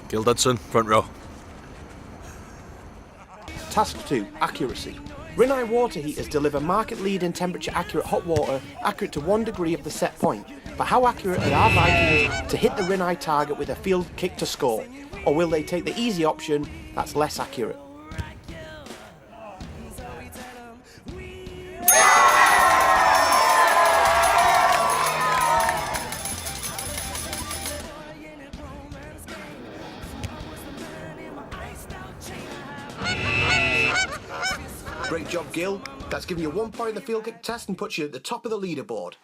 Gil Dudson, front row. Task 2, accuracy. Rinnai water heaters deliver market-leading temperature-accurate hot water accurate to 1 degree of the set point. But how accurate are our Vikings to hit the Rinnai target with a field kick to score? Or will they take the easy option that's less accurate? Great job, Gil. That's given you 1 point in the field kick test and puts you at the top of the leaderboard.